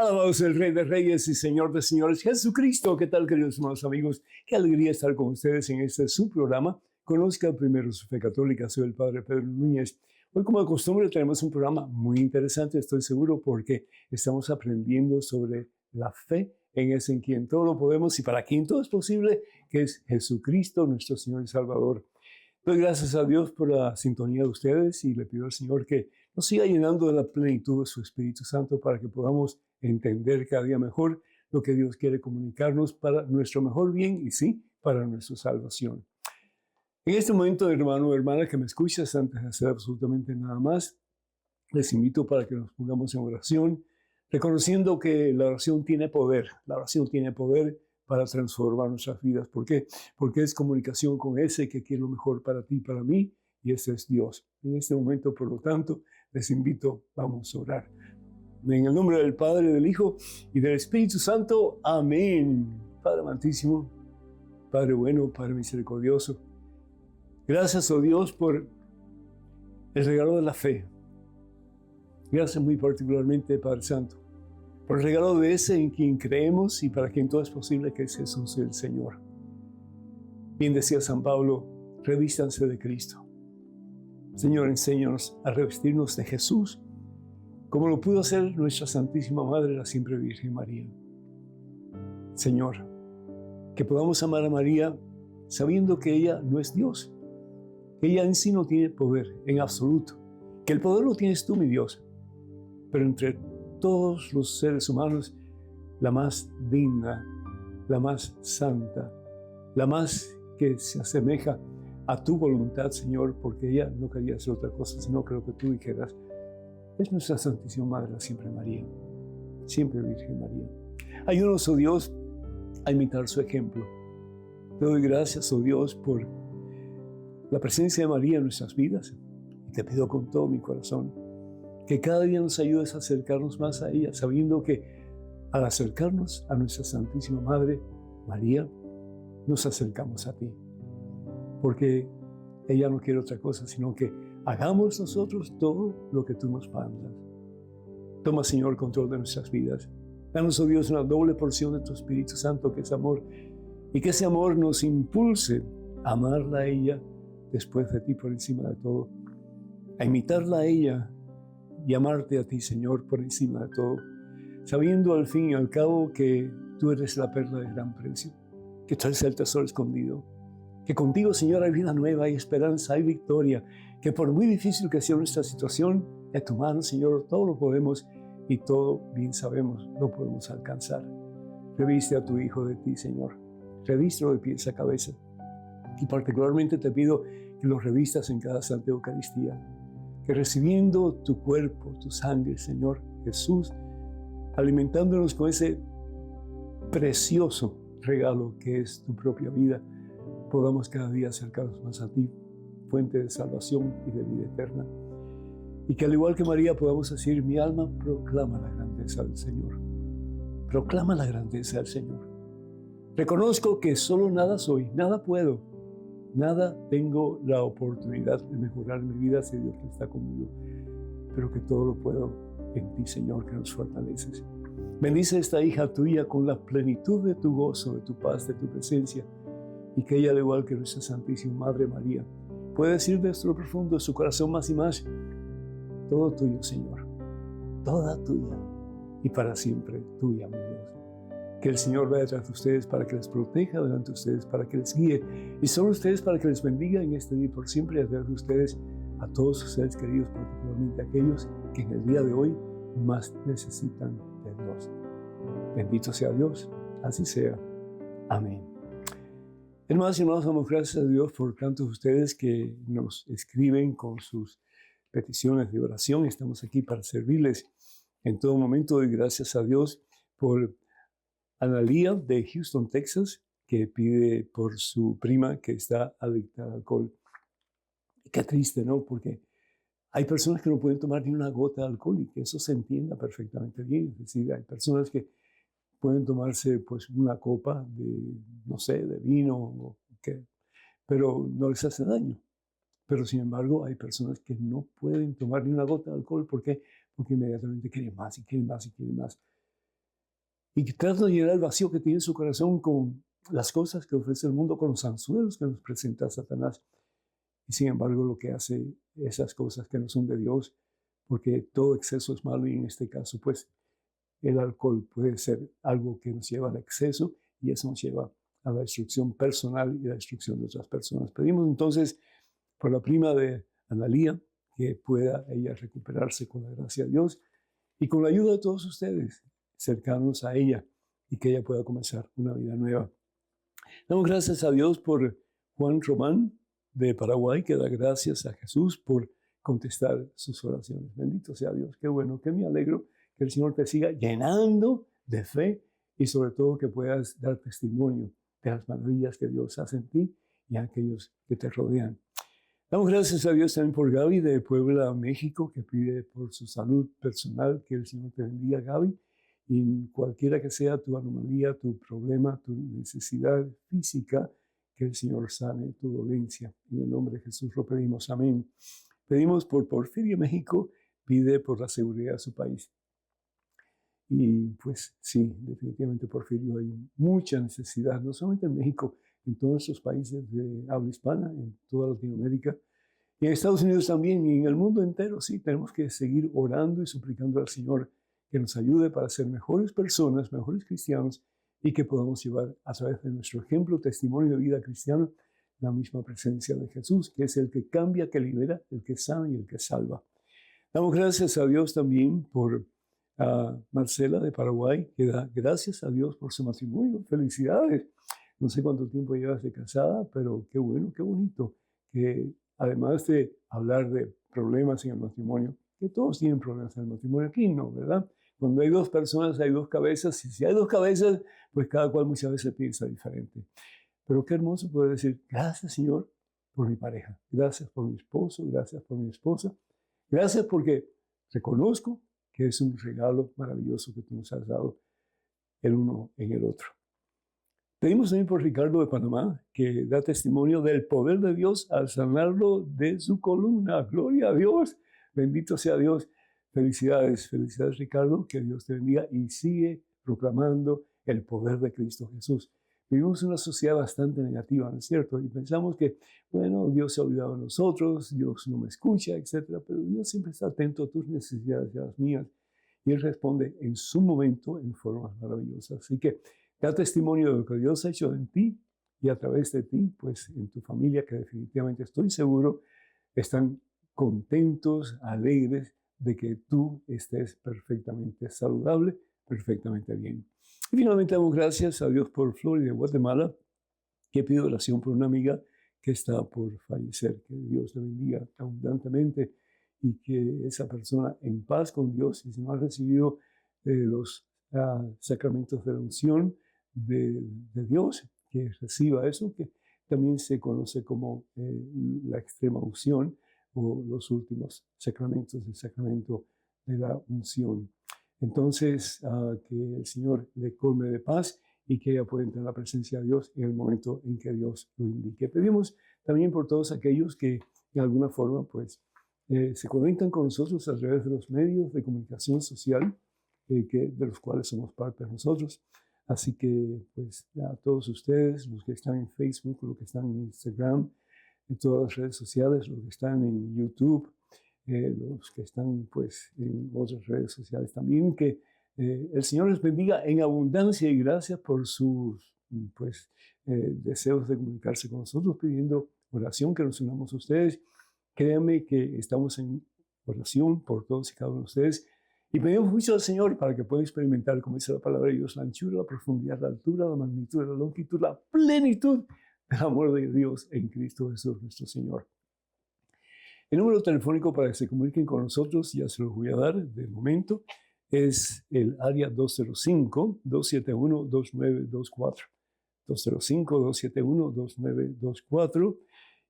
Alabado sea el Rey de Reyes y Señor de Señores, Jesucristo. ¿Qué tal, queridos hermanos amigos? Qué alegría estar con ustedes en este su programa. Conozca primero su fe católica. Soy el Padre Pedro Núñez. Hoy, como de costumbre, tenemos un programa muy interesante, estoy seguro, porque estamos aprendiendo sobre la fe en ese en quien todo lo podemos y para quien todo es posible, que es Jesucristo, nuestro Señor y Salvador. Doy gracias a Dios por la sintonía de ustedes y le pido al Señor que nos siga llenando de la plenitud de su Espíritu Santo para que podamos entender cada día mejor lo que Dios quiere comunicarnos para nuestro mejor bien y sí, para nuestra salvación. En este momento, hermano o hermana que me escuchas, antes de hacer absolutamente nada más, les invito para que nos pongamos en oración, reconociendo que la oración tiene poder. La oración tiene poder para transformar nuestras vidas. ¿Por qué? Porque es comunicación con ese que quiere lo mejor para ti y para mí, y ese es Dios. En este momento, por lo tanto, les invito, vamos a orar. En el nombre del Padre, del Hijo y del Espíritu Santo. Amén. Padre amantísimo, Padre bueno, Padre misericordioso, gracias, oh Dios, por el regalo de la fe. Gracias muy particularmente, Padre Santo, por el regalo de ese en quien creemos y para quien todo es posible, que es Jesús el Señor. Bien decía San Pablo, revístanse de Cristo. Señor, enséñanos a revestirnos de Jesús, como lo pudo hacer nuestra Santísima Madre, la siempre Virgen María. Señor, que podamos amar a María sabiendo que ella no es Dios, que ella en sí no tiene poder en absoluto, que el poder lo tienes tú, mi Dios, pero entre todos los seres humanos, la más digna, la más santa, la más que se asemeja a tu voluntad, Señor, porque ella no quería hacer otra cosa, sino que lo que tú dijeras, es nuestra Santísima Madre, la siempre María, siempre Virgen María. Ayúdanos, oh Dios, a imitar su ejemplo. Te doy gracias, oh Dios, por la presencia de María en nuestras vidas. Y te pido con todo mi corazón que cada día nos ayudes a acercarnos más a ella, sabiendo que al acercarnos a nuestra Santísima Madre, María, nos acercamos a ti. Porque ella no quiere otra cosa, sino que hagamos nosotros todo lo que tú nos mandas. Toma, Señor, control de nuestras vidas. Danos, oh Dios, una doble porción de tu Espíritu Santo, que es amor, y que ese amor nos impulse a amarla a ella después de ti por encima de todo, a imitarla a ella y amarte a ti, Señor, por encima de todo, sabiendo al fin y al cabo que tú eres la perla de gran precio, que tú eres el tesoro escondido, que contigo, Señor, hay vida nueva, hay esperanza, hay victoria, que por muy difícil que sea nuestra situación, en tu mano, Señor, todo lo podemos y todo, bien sabemos, lo podemos alcanzar. Reviste a tu Hijo de ti, Señor. Revístelo de pies a cabeza. Y particularmente te pido que lo revistas en cada Santa Eucaristía. Que recibiendo tu cuerpo, tu sangre, Señor Jesús, alimentándonos con ese precioso regalo que es tu propia vida, podamos cada día acercarnos más a ti, fuente de salvación y de vida eterna. Y que al igual que María podamos decir, mi alma proclama la grandeza del Señor. Proclama la grandeza del Señor. Reconozco que solo nada soy, nada puedo, nada tengo la oportunidad de mejorar mi vida si Dios no está conmigo, pero que todo lo puedo en ti, Señor, que nos fortaleces. Bendice a esta hija tuya con la plenitud de tu gozo, de tu paz, de tu presencia, y que ella, al igual que nuestra Santísima Madre María, pueda decir desde lo profundo de su corazón más y más, todo tuyo, Señor, toda tuya, y para siempre tuya, mi Dios. Que el Señor vaya detrás de ustedes para que les proteja delante de ustedes, para que les guíe, y sobre ustedes para que les bendiga en este día y por siempre, y detrás de ustedes a todos sus seres queridos, particularmente aquellos que en el día de hoy más necesitan de Dios. Bendito sea Dios, así sea. Amén. Hermanos y hermanos, damos gracias a Dios por tantos de ustedes que nos escriben con sus peticiones de oración. Estamos aquí para servirles en todo momento. Doy gracias a Dios por Analía de Houston, Texas, que pide por su prima que está adicta al alcohol. Qué triste, ¿no? Porque hay personas que no pueden tomar ni una gota de alcohol y que eso se entienda perfectamente bien. Es decir, hay personas que pueden tomarse pues una copa de, no sé, de vino, o qué, pero no les hace daño. Pero sin embargo hay personas que no pueden tomar ni una gota de alcohol. ¿Por qué? Porque inmediatamente quieren más y quieren más y quieren más. y que trata de llenar el vacío que tiene en su corazón con las cosas que ofrece el mundo, con los anzuelos que nos presenta Satanás. Y sin embargo, lo que hace esas cosas que no son de Dios, porque todo exceso es malo, y en este caso, pues, el alcohol puede ser algo que nos lleva al exceso, y eso nos lleva a la destrucción personal y la destrucción de otras personas. Pedimos entonces por la prima de Analía, que pueda ella recuperarse con la gracia de Dios y con la ayuda de todos ustedes cercanos a ella, y que ella pueda comenzar una vida nueva. Damos gracias a Dios por Juan Román de Paraguay, que da gracias a Jesús por contestar sus oraciones. Bendito sea Dios. Qué bueno, que me alegro que el Señor te siga llenando de fe, y sobre todo que puedas dar testimonio de las maravillas que Dios hace en ti y a aquellos que te rodean. Damos gracias a Dios también por Gaby de Puebla, México, que pide por su salud personal. Que el Señor te bendiga, Gaby, y cualquiera que sea tu anomalía, tu problema, tu necesidad física, que el Señor sane tu dolencia. En el nombre de Jesús lo pedimos. Amén. Pedimos por Porfirio, México, pide por la seguridad de su país. Y pues sí, definitivamente, Porfirio, hay mucha necesidad, no solamente en México, en todos esos países de habla hispana, en toda Latinoamérica, y en Estados Unidos también, y en el mundo entero. Sí, tenemos que seguir orando y suplicando al Señor que nos ayude para ser mejores personas, mejores cristianos, y que podamos llevar a través de nuestro ejemplo, testimonio de vida cristiana, la misma presencia de Jesús, que es el que cambia, que libera, el que sana y el que salva. Damos gracias a Dios también por Marcela de Paraguay, que da gracias a Dios por su matrimonio. Felicidades. No sé cuánto tiempo llevas de casada, pero qué bueno, qué bonito, que además de hablar de problemas en el matrimonio, que todos tienen problemas en el matrimonio, aquí no, ¿verdad? Cuando hay dos personas hay dos cabezas, y si hay dos cabezas, pues cada cual muchas veces piensa diferente. Pero qué hermoso poder decir: gracias, Señor, por mi pareja, gracias por mi esposo, gracias por mi esposa, gracias porque reconozco que es un regalo maravilloso que tú nos has dado el uno en el otro. Pedimos también por Ricardo de Panamá, que da testimonio del poder de Dios al sanarlo de su columna. Gloria a Dios, bendito sea Dios. Felicidades, felicidades, Ricardo, que Dios te bendiga y sigue proclamando el poder de Cristo Jesús. Vivimos en una sociedad bastante negativa, ¿no es cierto? Y pensamos que, bueno, Dios se ha olvidado de nosotros, Dios no me escucha, etc. Pero Dios siempre está atento a tus necesidades y a las mías, y Él responde en su momento en formas maravillosas. Así que da testimonio de lo que Dios ha hecho en ti y a través de ti, pues en tu familia, que definitivamente estoy seguro están contentos, alegres de que tú estés perfectamente saludable, perfectamente bien. Y finalmente damos gracias a Dios por Flor de Guatemala, que pide oración por una amiga que está por fallecer. Que Dios le bendiga abundantemente y que esa persona, en paz con Dios, y si no ha recibido los sacramentos de la unción de Dios, que reciba eso, que también se conoce como la extrema unción, o los últimos sacramentos, el sacramento de la unción. Entonces, que el Señor le colme de paz y que ella pueda entrar en la presencia de Dios en el momento en que Dios lo indique. Pedimos también por todos aquellos que de alguna forma pues se conectan con nosotros a través de los medios de comunicación social, de los cuales somos parte de nosotros. Así que pues a todos ustedes, los que están en Facebook, los que están en Instagram, en todas las redes sociales, los que están en YouTube, los que están pues en otras redes sociales también, que el Señor les bendiga en abundancia, y gracias por sus pues, deseos de comunicarse con nosotros, pidiendo oración, que nos unamos a ustedes. Créanme que estamos en oración por todos y cada uno de ustedes, y pedimos mucho al Señor para que puedan experimentar, como dice la palabra de Dios, la anchura, la profundidad, la altura, la magnitud, la longitud, la plenitud del amor de Dios en Cristo Jesús nuestro Señor. El número telefónico para que se comuniquen con nosotros, ya se los voy a dar de momento, es el área 205-271-2924. 205-271-2924.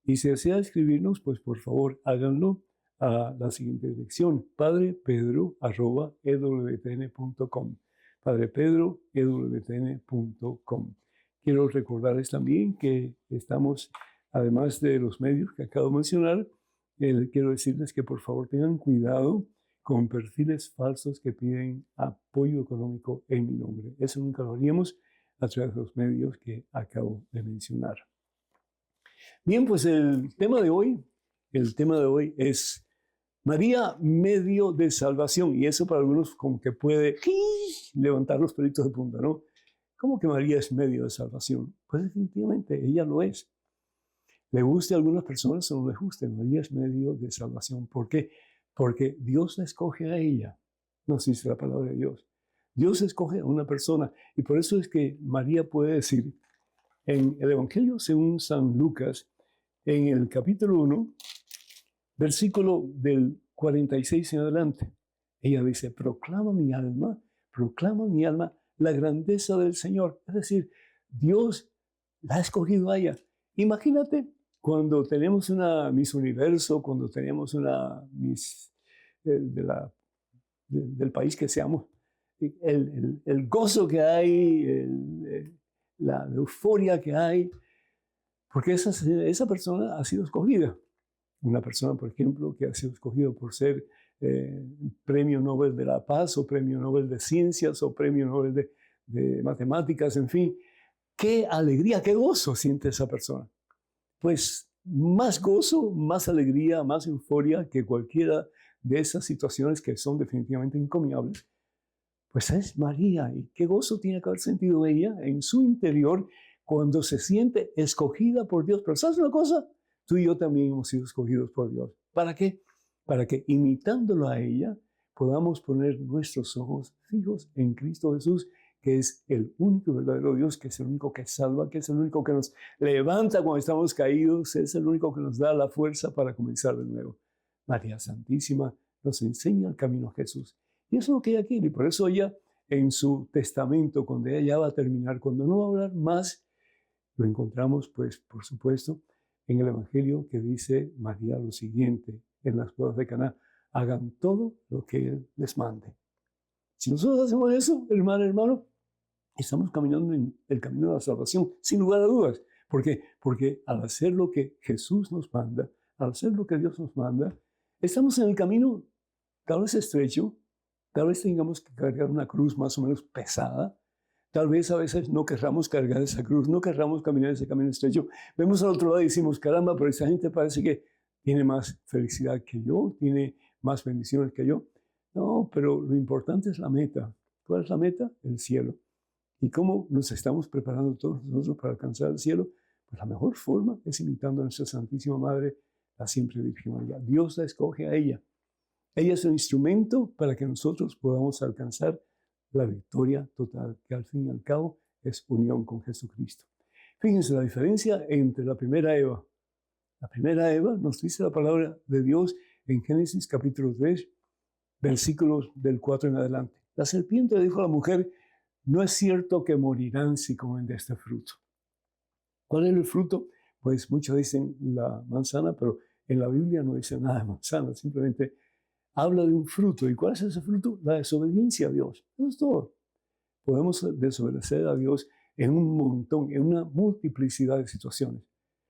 Y si desea escribirnos, pues por favor háganlo a la siguiente dirección: padrepedro@ewtn.com. padrepedro@ewtn.com. Quiero recordarles también que estamos, además de los medios que acabo de mencionar, quiero decirles que por favor tengan cuidado con perfiles falsos que piden apoyo económico en mi nombre. Eso nunca lo haríamos a través de los medios que acabo de mencionar. Bien, pues el tema de hoy es María, medio de salvación. Y eso para algunos como que puede levantar los pelitos de punta, ¿no? ¿Cómo que María es medio de salvación? Pues definitivamente ella lo es. Le guste a algunas personas o no les guste, María es medio de salvación. ¿Por qué? Porque Dios la escoge a ella. Nos dice la palabra de Dios. Dios escoge a una persona. Y por eso es que María puede decir en el Evangelio según San Lucas, en el capítulo 1, versículo del 46 en adelante. Ella dice, proclama mi alma la grandeza del Señor. Es decir, Dios la ha escogido a ella. Imagínate cuando tenemos una Miss Universo, cuando tenemos una Miss del país que seamos, el gozo que hay, la euforia que hay, porque esa persona ha sido escogida. Una persona, por ejemplo, que ha sido escogida por ser Premio Nobel de la Paz, o Premio Nobel de Ciencias, o Premio Nobel de Matemáticas, en fin. ¡Qué alegría, qué gozo siente esa persona! Pues más gozo, más alegría, más euforia que cualquiera de esas situaciones que son definitivamente encomiables. Pues es María, y qué gozo tiene que haber sentido ella en su interior cuando se siente escogida por Dios. Pero ¿sabes una cosa? Tú y yo también hemos sido escogidos por Dios. ¿Para qué? Para que imitándolo a ella podamos poner nuestros ojos fijos en Cristo Jesús, que es el único verdadero Dios, que es el único que salva, que es el único que nos levanta cuando estamos caídos, es el único que nos da la fuerza para comenzar de nuevo. María Santísima nos enseña el camino a Jesús. Y eso es lo que ella quiere. Y por eso ella, en su testamento, cuando ella ya va a terminar, cuando no va a hablar más, lo encontramos, pues, por supuesto, en el Evangelio que dice María lo siguiente, en las bodas de Caná: hagan todo lo que Él les mande. Si nosotros hacemos eso, hermano, estamos caminando en el camino de la salvación, sin lugar a dudas. ¿Por qué? Porque al hacer lo que Jesús nos manda, al hacer lo que Dios nos manda, estamos en el camino tal vez estrecho, tal vez tengamos que cargar una cruz más o menos pesada, tal vez a veces no querramos cargar esa cruz, no querramos caminar ese camino estrecho. Vemos al otro lado y decimos, caramba, pero esa gente parece que tiene más felicidad que yo, tiene más bendiciones que yo. No, pero lo importante es la meta. ¿Cuál es la meta? El cielo. ¿Y cómo nos estamos preparando todos nosotros para alcanzar el cielo? Pues la mejor forma es imitando a nuestra Santísima Madre, la siempre Virgen María. Dios la escoge a ella. Ella es el instrumento para que nosotros podamos alcanzar la victoria total, que al fin y al cabo es unión con Jesucristo. Fíjense la diferencia entre la primera Eva. La primera Eva nos dice la palabra de Dios en Génesis capítulo 3, versículos del 4 en adelante. La serpiente le dijo a la mujer, no es cierto que morirán si comen de este fruto. ¿Cuál es el fruto? Pues muchos dicen la manzana, pero en la Biblia no dice nada de manzana, simplemente habla de un fruto. ¿Y cuál es ese fruto? La desobediencia a Dios. Eso es todo. Podemos desobedecer a Dios en un montón, en una multiplicidad de situaciones.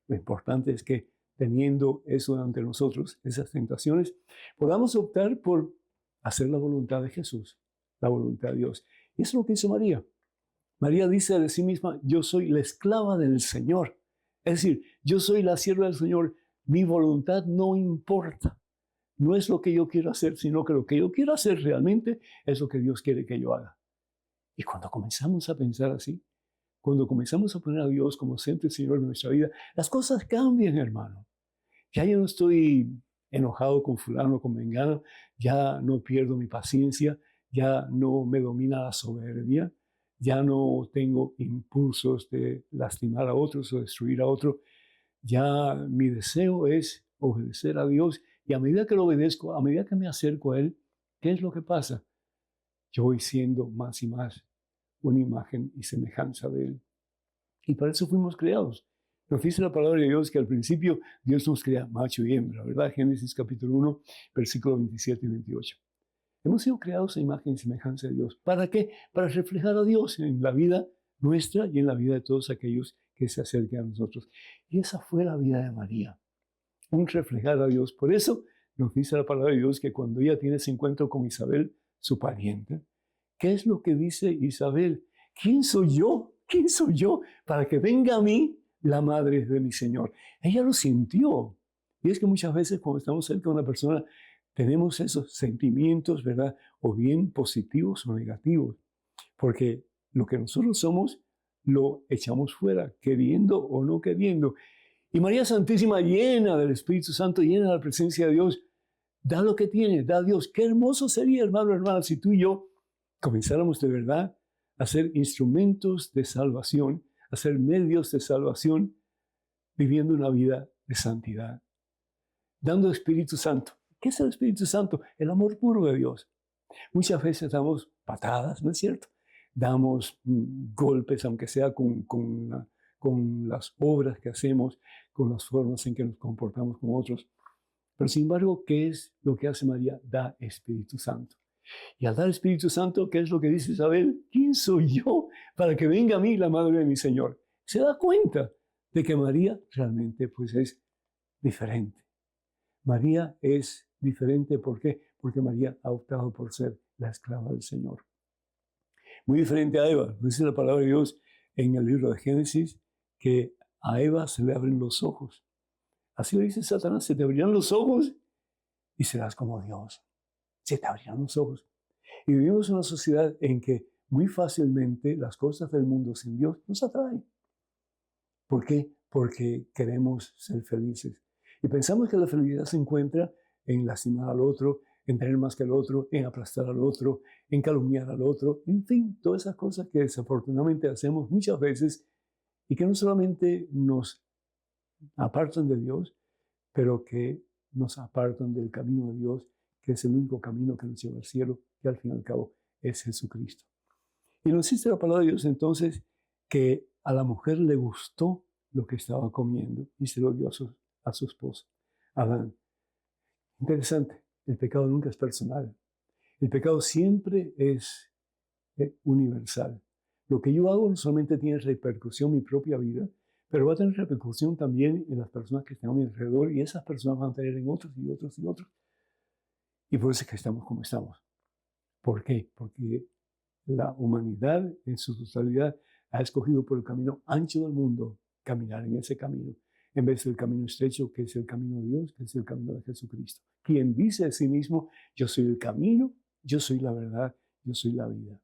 Lo importante es que teniendo eso ante nosotros, esas tentaciones, podamos optar por hacer la voluntad de Jesús, la voluntad de Dios. Y eso es lo que hizo María. María dice de sí misma, yo soy la esclava del Señor. Es decir, yo soy la sierva del Señor. Mi voluntad no importa. No es lo que yo quiero hacer, sino que lo que yo quiero hacer realmente es lo que Dios quiere que yo haga. Y cuando comenzamos a pensar así, cuando comenzamos a poner a Dios como centro y Señor de nuestra vida, las cosas cambian, hermano. Ya yo no estoy enojado con fulano, con mengano, ya no pierdo mi paciencia, ya no me domina la soberbia, ya no tengo impulsos de lastimar a otros o destruir a otros. Ya mi deseo es obedecer a Dios, y a medida que lo obedezco, a medida que me acerco a Él, ¿qué es lo que pasa? Yo voy siendo más y más una imagen y semejanza de Él. Y para eso fuimos creados. Nos dice la palabra de Dios que al principio Dios nos crea macho y hembra, ¿verdad? Génesis capítulo 1, versículos 27 y 28. Hemos sido creados a imagen y semejanza de Dios. ¿Para qué? Para reflejar a Dios en la vida nuestra y en la vida de todos aquellos que se acerquen a nosotros. Y esa fue la vida de María, un reflejar a Dios. Por eso nos dice la palabra de Dios que cuando ella tiene ese encuentro con Isabel, su pariente, ¿qué es lo que dice Isabel? ¿Quién soy yo? ¿Quién soy yo para que venga a mí la madre de mi Señor? Ella lo sintió. Y es que muchas veces cuando estamos cerca de una persona, tenemos esos sentimientos, ¿verdad? O bien positivos o negativos. Porque lo que nosotros somos, lo echamos fuera, queriendo o no queriendo. Y María Santísima, llena del Espíritu Santo, llena de la presencia de Dios, da lo que tiene, da a Dios. Qué hermoso sería, hermano, hermana, si tú y yo comenzáramos de verdad a ser instrumentos de salvación, a ser medios de salvación, viviendo una vida de santidad, dando Espíritu Santo. ¿Qué es el Espíritu Santo? El amor puro de Dios. Muchas veces damos patadas, ¿no es cierto? Damos golpes, aunque sea con las obras que hacemos, con las formas en que nos comportamos con otros. Pero sin embargo, ¿qué es lo que hace María? Da Espíritu Santo. Y al dar Espíritu Santo, ¿qué es lo que dice Isabel? ¿Quién soy yo para que venga a mí la madre de mi Señor? Se da cuenta de que María realmente pues es diferente. María es diferente, ¿por qué? Porque María ha optado por ser la esclava del Señor. Muy diferente a Eva. Dice la palabra de Dios en el libro de Génesis que a Eva se le abren los ojos. Así lo dice Satanás, se te abrirán los ojos y serás como Dios. Se te abrirán los ojos. Y vivimos en una sociedad en que muy fácilmente las cosas del mundo sin Dios nos atraen. ¿Por qué? Porque queremos ser felices. Y pensamos que la felicidad se encuentra en lastimar al otro, en tener más que el otro, en aplastar al otro, en calumniar al otro. En fin, todas esas cosas que desafortunadamente hacemos muchas veces y que no solamente nos apartan de Dios, pero que nos apartan del camino de Dios, que es el único camino que nos lleva al cielo, que al fin y al cabo es Jesucristo. Y nos dice la palabra de Dios entonces que a la mujer le gustó lo que estaba comiendo y se lo dio a su esposo, Adán. Interesante, el pecado nunca es personal. El pecado siempre es universal. Lo que yo hago no solamente tiene repercusión en mi propia vida, pero va a tener repercusión también en las personas que están a mi alrededor y esas personas van a tener en otros y otros y otros. Y por eso es que estamos como estamos. ¿Por qué? Porque la humanidad en su totalidad ha escogido por el camino ancho del mundo caminar en ese camino, en vez del camino estrecho que es el camino de Dios, que es el camino de Jesucristo. Quien dice de sí mismo, yo soy el camino, yo soy la verdad, yo soy la vida.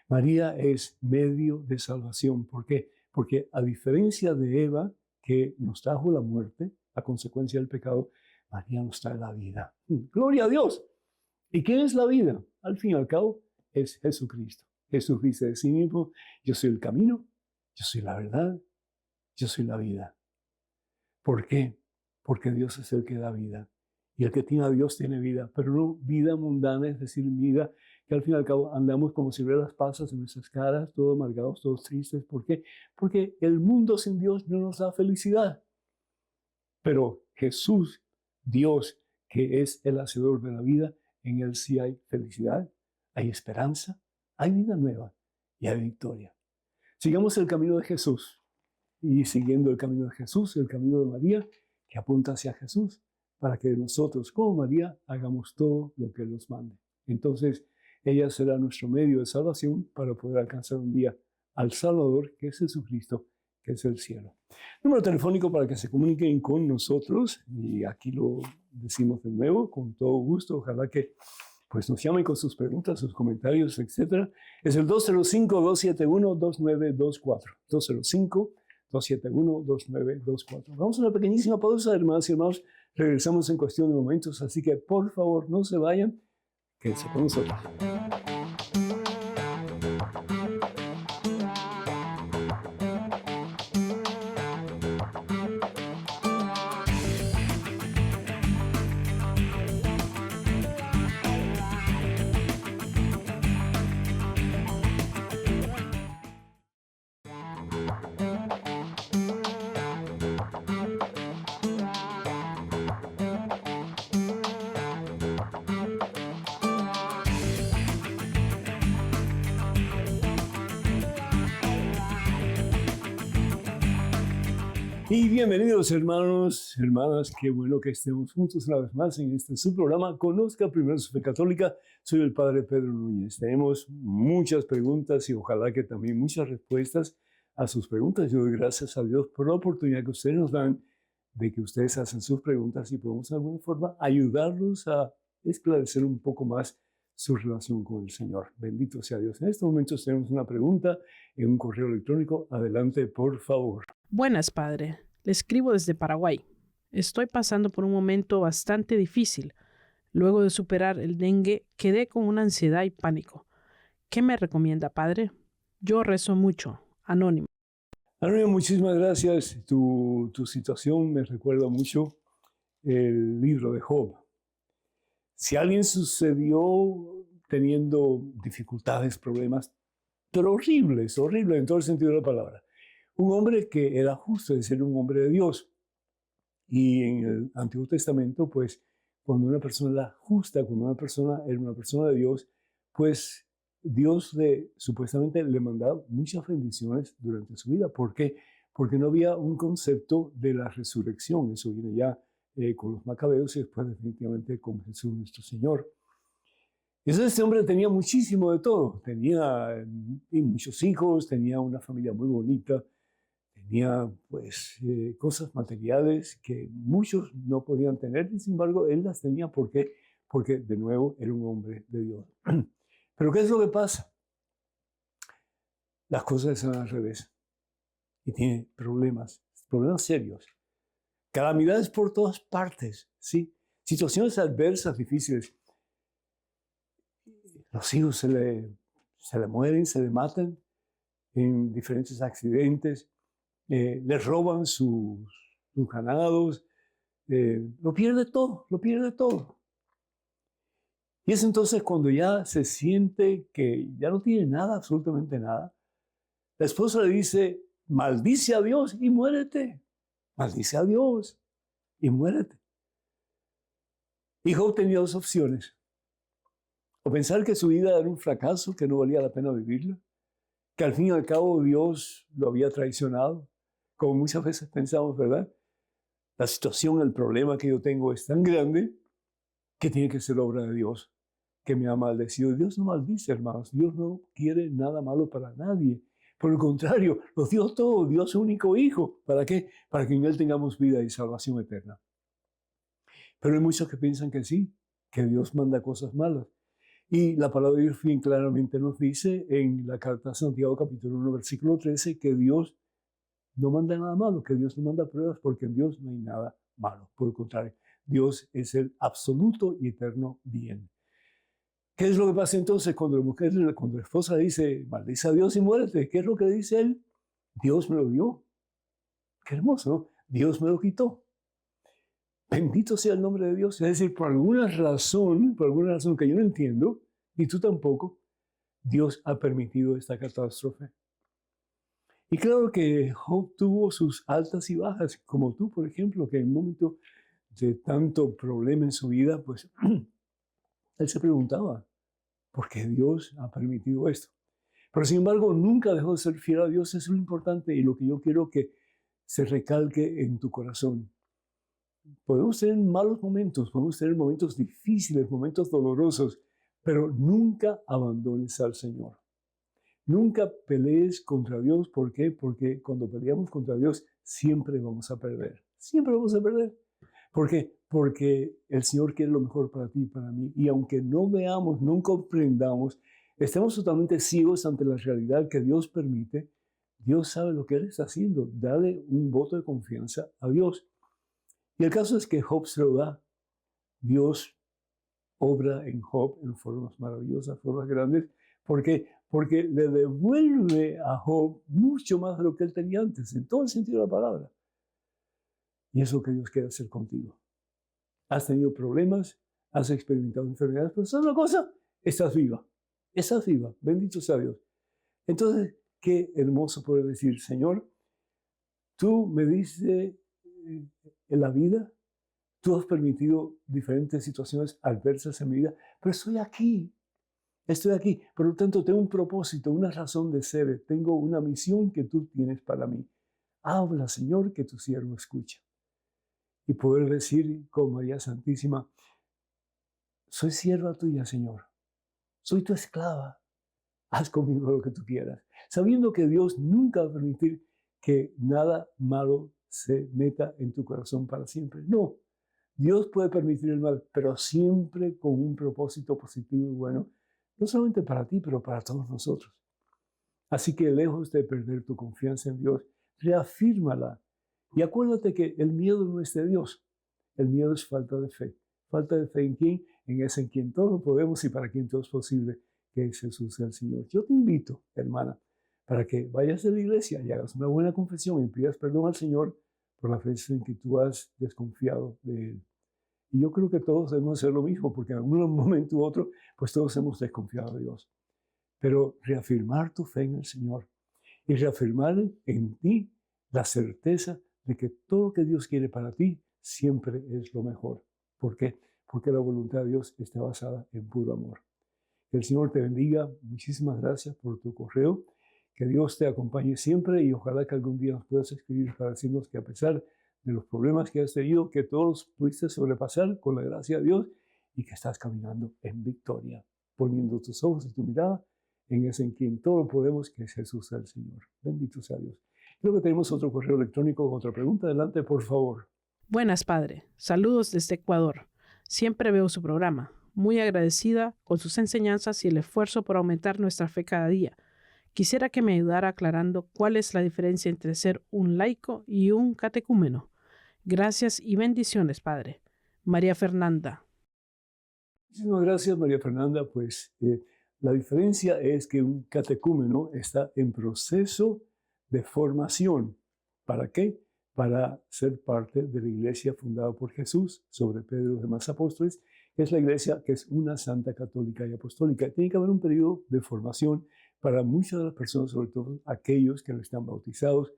María es medio de salvación. ¿Por qué? Porque a diferencia de Eva, que nos trajo la muerte a consecuencia del pecado, María nos trae la vida. ¡Gloria a Dios! ¿Y qué es la vida? Al fin y al cabo, es Jesucristo. Jesús dice de sí mismo, yo soy el camino, yo soy la verdad, yo soy la vida. ¿Por qué? Porque Dios es el que da vida. Y el que tiene a Dios tiene vida, pero no vida mundana, es decir, vida que al fin y al cabo andamos como si hubiera las pasas en nuestras caras, todos amargados, todos tristes. ¿Por qué? Porque el mundo sin Dios no nos da felicidad. Pero Jesús, Dios, que es el hacedor de la vida, en Él sí hay felicidad, hay esperanza, hay vida nueva y hay victoria. Sigamos el camino de Jesús y siguiendo el camino de Jesús, el camino de María, que apunta hacia Jesús, para que nosotros, como María, hagamos todo lo que Él nos mande. Entonces, ella será nuestro medio de salvación para poder alcanzar un día al Salvador, que es Jesucristo, que es el cielo. Número telefónico para que se comuniquen con nosotros, y aquí lo decimos de nuevo, con todo gusto. Ojalá que pues, nos llamen con sus preguntas, sus comentarios, etc. Es el 205-271-2924. 205-271-2924. Vamos a una pequeñísima pausa, hermanas y hermanos. Regresamos en cuestión de momentos, así que por favor no se vayan, quédense con nosotros. Y bienvenidos hermanos, hermanas, qué bueno que estemos juntos una vez más en este su programa Conozca Primero su Fe Católica. Soy el Padre Pedro Núñez. Tenemos muchas preguntas y ojalá que también muchas respuestas a sus preguntas. Yo doy gracias a Dios por la oportunidad que ustedes nos dan de que ustedes hacen sus preguntas y podemos de alguna forma ayudarlos a esclarecer un poco más su relación con el Señor. Bendito sea Dios. En estos momentos tenemos una pregunta en un correo electrónico. Adelante, por favor. Buenas, padre. Le escribo desde Paraguay. Estoy pasando por un momento bastante difícil. Luego de superar el dengue, quedé con una ansiedad y pánico. ¿Qué me recomienda, padre? Yo rezo mucho. Anónimo. Anónimo, muchísimas gracias. Tu situación me recuerda mucho el libro de Job. Si alguien sucedió teniendo dificultades, problemas, pero horribles en todo el sentido de la palabra. Un hombre que era justo, es decir, un hombre de Dios. Y en el Antiguo Testamento, pues, cuando una persona era justa, cuando una persona era una persona de Dios, pues Dios supuestamente le mandaba muchas bendiciones durante su vida. ¿Por qué? Porque no había un concepto de la resurrección. Eso viene ya con los macabeos y después definitivamente con Jesús nuestro Señor. Entonces este hombre tenía muchísimo de todo. Tenía muchos hijos, tenía una familia muy bonita, tenía pues cosas materiales que muchos no podían tener, y sin embargo él las tenía porque de nuevo era un hombre de Dios. Pero ¿qué es lo que pasa? Las cosas están al revés y tiene problemas serios, calamidades por todas partes, ¿sí? Situaciones adversas, difíciles. Los hijos se le mueren, se le matan en diferentes accidentes. Le roban sus ganados, lo pierde todo. Y es entonces cuando ya se siente que ya no tiene nada, absolutamente nada. La esposa le dice, maldice a Dios y muérete. Maldice a Dios y muérete. Y Job tenía dos opciones. O pensar que su vida era un fracaso, que no valía la pena vivirla, que al fin y al cabo Dios lo había traicionado, como muchas veces pensamos, ¿verdad? La situación, el problema que yo tengo es tan grande que tiene que ser obra de Dios, que me ha maldecido. Dios no maldice, hermanos. Dios no quiere nada malo para nadie. Por el contrario, lo dio todo, Dios su único Hijo. ¿Para qué? Para que en Él tengamos vida y salvación eterna. Pero hay muchos que piensan que sí, que Dios manda cosas malas. Y la palabra de Dios bien claramente nos dice en la carta de Santiago capítulo 1 versículo 13 que Dios no manda nada malo, que Dios no manda pruebas, porque en Dios no hay nada malo. Por el contrario, Dios es el absoluto y eterno bien. ¿Qué es lo que pasa entonces cuando la esposa dice, maldice a Dios y muérete? ¿Qué es lo que dice él? Dios me lo dio. Qué hermoso, ¿no? Dios me lo quitó. Bendito sea el nombre de Dios. Es decir, por alguna razón que yo no entiendo, ni tú tampoco, Dios ha permitido esta catástrofe. Y claro que Job tuvo sus altas y bajas, como tú, por ejemplo, que en un momento de tanto problema en su vida, pues él se preguntaba, ¿por qué Dios ha permitido esto? Pero sin embargo, nunca dejó de ser fiel a Dios. Eso es lo importante y lo que yo quiero que se recalque en tu corazón. Podemos tener malos momentos, podemos tener momentos difíciles, momentos dolorosos, pero nunca abandones al Señor. Nunca pelees contra Dios. ¿Por qué? Porque cuando peleamos contra Dios siempre vamos a perder. Siempre vamos a perder. ¿Por qué? Porque el Señor quiere lo mejor para ti y para mí. Y aunque no veamos, no comprendamos, estemos totalmente ciegos ante la realidad que Dios permite, Dios sabe lo que Él está haciendo. Dale un voto de confianza a Dios. Y el caso es que Job se lo da. Dios obra en Job en formas maravillosas, formas grandes. ¿Por qué? Porque le devuelve a Job mucho más de lo que él tenía antes, en todo el sentido de la palabra. Y eso es lo que Dios quiere hacer contigo. Has tenido problemas, has experimentado enfermedades, pero ¿sabes una cosa? Estás viva. Estás viva. Bendito sea Dios. Entonces, qué hermoso poder decir, Señor, tú me diste en la vida, tú has permitido diferentes situaciones adversas en mi vida, pero estoy aquí. Por lo tanto, tengo un propósito, una razón de ser, tengo una misión que tú tienes para mí. Habla, Señor, que tu siervo escucha. Y poder decir con María Santísima, soy sierva tuya, Señor. Soy tu esclava. Haz conmigo lo que tú quieras. Sabiendo que Dios nunca va a permitir que nada malo se meta en tu corazón para siempre. No. Dios puede permitir el mal, pero siempre con un propósito positivo y bueno, no solamente para ti, pero para todos nosotros. Así que lejos de perder tu confianza en Dios, reafírmala. Y acuérdate que el miedo no es de Dios. El miedo es falta de fe. ¿Falta de fe en quién? En ese en quien todo lo podemos y para quien todo es posible, que es Jesús el Señor. Yo te invito, hermana, para que vayas a la iglesia y hagas una buena confesión y pidas perdón al Señor por las veces en que tú has desconfiado de Él. Y yo creo que todos debemos hacer lo mismo, porque en algún momento u otro, pues todos hemos desconfiado de Dios. Pero reafirmar tu fe en el Señor y reafirmar en ti la certeza de que todo lo que Dios quiere para ti siempre es lo mejor. ¿Por qué? Porque la voluntad de Dios está basada en puro amor. Que el Señor te bendiga. Muchísimas gracias por tu correo. Que Dios te acompañe siempre y ojalá que algún día nos puedas escribir para decirnos que a pesar de los problemas que has tenido, que todos pudiste sobrepasar con la gracia de Dios y que estás caminando en victoria, poniendo tus ojos y tu mirada en ese en quien todo lo podemos, que es Jesús el Señor. Bendito sea Dios. Creo que tenemos otro correo electrónico con otra pregunta. Adelante, por favor. Buenas, padre. Saludos desde Ecuador. Siempre veo su programa. Muy agradecida con sus enseñanzas y el esfuerzo por aumentar nuestra fe cada día. Quisiera que me ayudara aclarando cuál es la diferencia entre ser un laico y un catecúmeno. Gracias y bendiciones, padre. María Fernanda. Muchísimas gracias, María Fernanda. Pues la diferencia es que un catecúmeno está en proceso de formación. ¿Para qué? Para ser parte de la iglesia fundada por Jesús sobre Pedro y los demás apóstoles, que es la iglesia que es una santa católica y apostólica. Tiene que haber un periodo de formación para muchas de las personas, sobre todo aquellos que no están bautizados,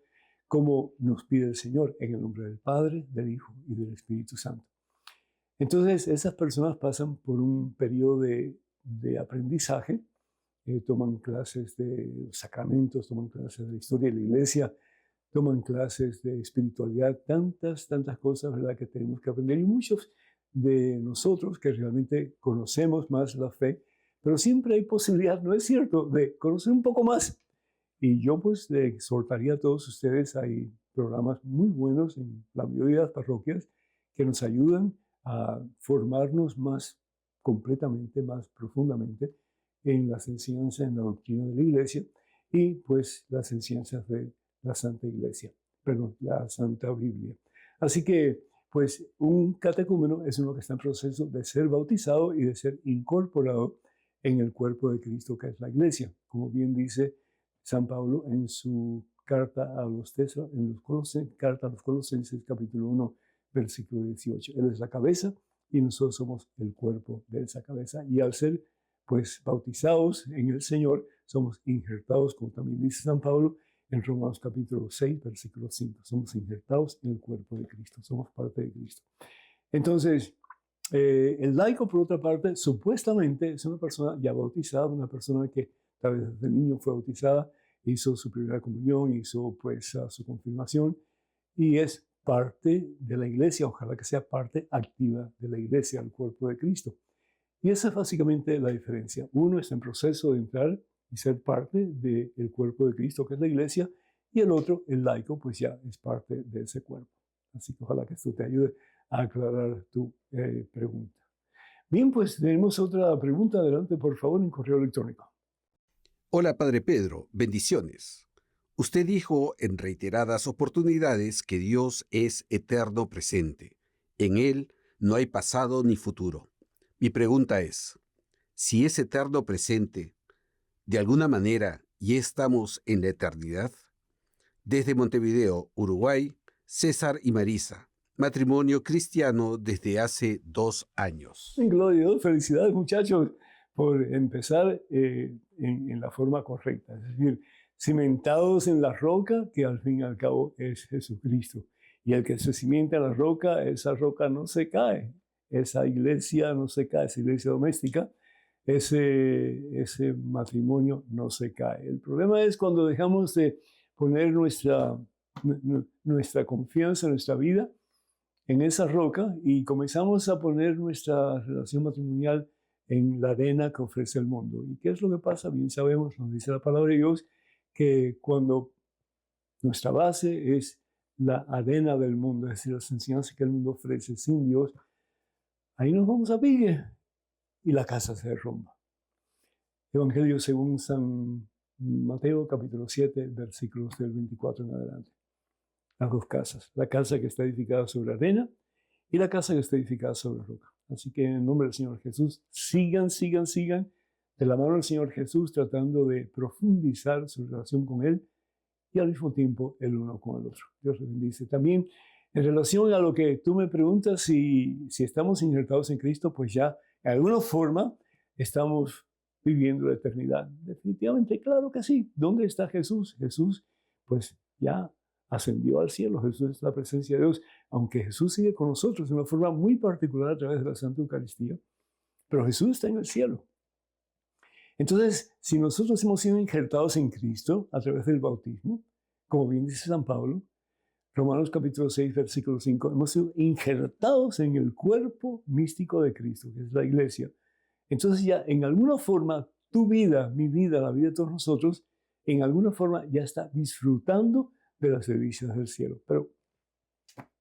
como nos pide el Señor, en el nombre del Padre, del Hijo y del Espíritu Santo. Entonces, esas personas pasan por un periodo de aprendizaje, toman clases de sacramentos, toman clases de la historia de la iglesia, toman clases de espiritualidad, tantas cosas, ¿verdad?, que tenemos que aprender. Y muchos de nosotros que realmente conocemos más la fe, pero siempre hay posibilidad, ¿no es cierto?, de conocer un poco más. Y yo pues le exhortaría a todos ustedes, hay programas muy buenos en la mayoría de las parroquias que nos ayudan a formarnos más completamente, más profundamente en las enseñanzas, en la doctrina de la iglesia y pues las enseñanzas de la Santa Iglesia, perdón, la Santa Biblia. Así que pues un catecúmeno es uno que está en proceso de ser bautizado y de ser incorporado en el cuerpo de Cristo, que es la iglesia. Como bien dice San Pablo en su carta a los Colosenses, capítulo 1, versículo 18. Él es la cabeza y nosotros somos el cuerpo de esa cabeza. Y al ser pues bautizados en el Señor, somos injertados, como también dice San Pablo, en Romanos capítulo 6, versículo 5. Somos injertados en el cuerpo de Cristo, somos parte de Cristo. Entonces, el laico, por otra parte, supuestamente es una persona ya bautizada, una persona que tal vez desde niño fue bautizada, hizo su primera comunión, hizo pues su confirmación y es parte de la iglesia, ojalá que sea parte activa de la iglesia, el cuerpo de Cristo. Y esa es básicamente la diferencia. Uno está en proceso de entrar y ser parte del cuerpo de Cristo, que es la iglesia, y el otro, el laico, pues ya es parte de ese cuerpo. Así que ojalá que esto te ayude a aclarar tu pregunta. Bien, pues tenemos otra pregunta. Adelante, por favor, en correo electrónico. Hola, Padre Pedro. Bendiciones. Usted dijo en reiteradas oportunidades que Dios es eterno presente. En Él no hay pasado ni futuro. Mi pregunta es, si es eterno presente, de alguna manera ya estamos en la eternidad. Desde Montevideo, Uruguay, César y Marisa. Matrimonio cristiano desde hace 2 años. Gloria a Dios, felicidades muchachos por empezar en la forma correcta, es decir, cimentados en la roca que al fin y al cabo es Jesucristo. Y el que se cimienta en la roca, esa roca no se cae, esa iglesia no se cae, esa iglesia doméstica, ese matrimonio no se cae. El problema es cuando dejamos de poner nuestra nuestra confianza, nuestra vida en esa roca y comenzamos a poner nuestra relación matrimonial en la arena que ofrece el mundo. ¿Y qué es lo que pasa? Bien sabemos, nos dice la palabra de Dios, que cuando nuestra base es la arena del mundo, es decir, las enseñanzas que el mundo ofrece sin Dios, ahí nos vamos a pique y la casa se derrumba. Evangelio según San Mateo, capítulo 7, versículos del 24 en adelante. Las dos casas, la casa que está edificada sobre arena y la casa que está edificada sobre roca. Así que en el nombre del Señor Jesús, sigan de la mano del Señor Jesús tratando de profundizar su relación con Él y al mismo tiempo el uno con el otro. Dios les bendice. También en relación a lo que tú me preguntas, si estamos injertados en Cristo, pues ya de alguna forma estamos viviendo la eternidad. Definitivamente, claro que sí. ¿Dónde está Jesús? Jesús, pues ya ascendió al cielo. Jesús es la presencia de Dios, aunque Jesús sigue con nosotros de una forma muy particular a través de la Santa Eucaristía, pero Jesús está en el cielo. Entonces, si nosotros hemos sido injertados en Cristo a través del bautismo, como bien dice San Pablo, Romanos capítulo 6, versículo 5, hemos sido injertados en el cuerpo místico de Cristo, que es la iglesia. Entonces ya en alguna forma tu vida, mi vida, la vida de todos nosotros, en alguna forma ya está disfrutando de las delicias del cielo. Pero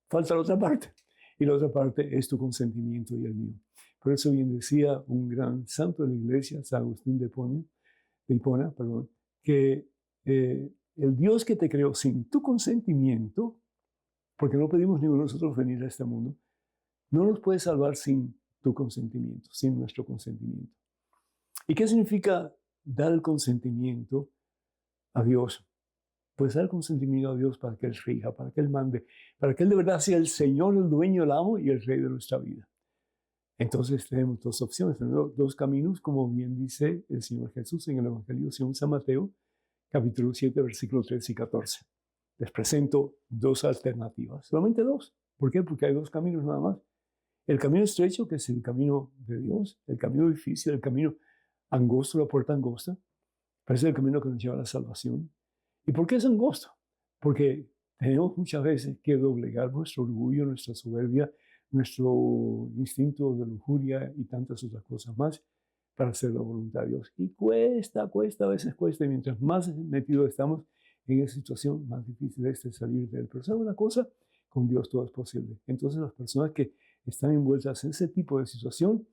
falta la otra parte. Y la otra parte es tu consentimiento y el mío. Por eso bien decía un gran santo de la iglesia, San Agustín de Hipona, que el Dios que te creó sin tu consentimiento, porque no pedimos ninguno de nosotros venir a este mundo, no nos puede salvar sin tu consentimiento, sin nuestro consentimiento. ¿Y qué significa dar el consentimiento a Dios? Pues dar el consentimiento a Dios para que Él rija, para que Él mande, para que Él de verdad sea el Señor, el dueño, el amo y el rey de nuestra vida. Entonces tenemos dos opciones, tenemos dos caminos, como bien dice el Señor Jesús en el Evangelio según San Mateo, capítulo 7, versículos 13 y 14. Les presento dos alternativas, solamente dos. ¿Por qué? Porque hay dos caminos nada más. El camino estrecho, que es el camino de Dios, el camino difícil, el camino angosto, la puerta angosta, pero es el camino que nos lleva a la salvación. ¿Y por qué es angosto? Porque tenemos muchas veces que doblegar nuestro orgullo, nuestra soberbia, nuestro instinto de lujuria y tantas otras cosas más para hacer la voluntad de Dios. Y cuesta, a veces cuesta, y mientras más metidos estamos en esa situación, más difícil es salir de él. Pero ¿sabe una cosa? Con Dios todo es posible. Entonces las personas que están envueltas en ese tipo de situación,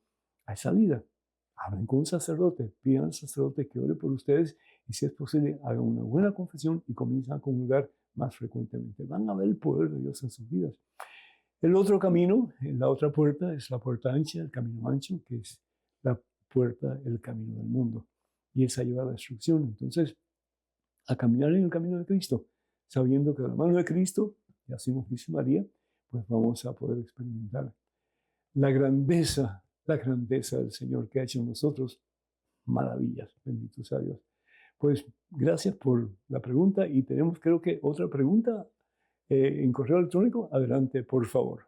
hay salida. Hablen con un sacerdote, pidan al sacerdote que ore por ustedes y si es posible, hagan una buena confesión y comiencen a comulgar más frecuentemente. Van a ver el poder de Dios en sus vidas. El otro camino, la otra puerta, es la puerta ancha, el camino ancho, que es la puerta, el camino del mundo. Y esa lleva a la destrucción. Entonces, a caminar en el camino de Cristo, sabiendo que de la mano de Cristo, y así nos dice María, pues vamos a poder experimentar la grandeza del Señor que ha hecho en nosotros maravillas. Bendito sea Dios. Pues gracias por la pregunta y tenemos creo que otra pregunta en correo electrónico. Adelante, por favor.